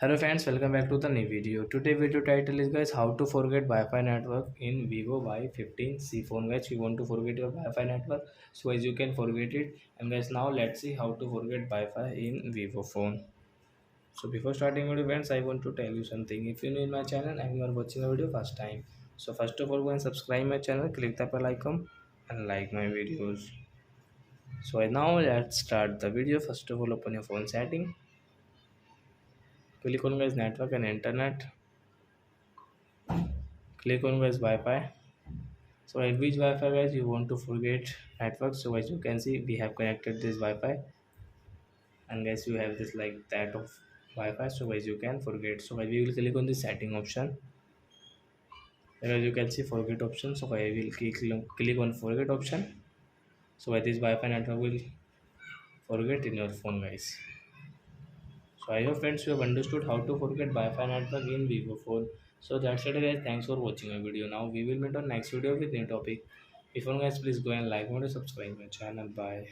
Hello friends, welcome back to the new video. Today video title is guys how to forget Wi-Fi network in Vivo Y15c phone. Guys, you want to forget your Wi-Fi network, so as you can forget it. And guys, now let's see how to forget Wi-Fi in Vivo phone. So before starting video friends, I want to tell you something. If you're new in my channel and you are watching a video first time, so first of all go and subscribe my channel, click the bell icon and like my videos. So now let's start the video. First of all, open your phone setting, click on guys network and internet, click on guys Wi-Fi. So at which Wi-Fi guys you want to forget network. So as you can see, we have connected this Wi-Fi, and guys you have this like that of Wi-Fi. So as you can forget. So we will click on the setting option. And as you can see forget option. So I will click on forget option. So this Wi-Fi network will forget in your phone guys. So I hope friends you have understood how to forget Wi-Fi network in Vivo phone. So that's it guys. Thanks for watching my video. Now we will meet on next video with new topic. If you guys please go and like and subscribe my channel. Bye.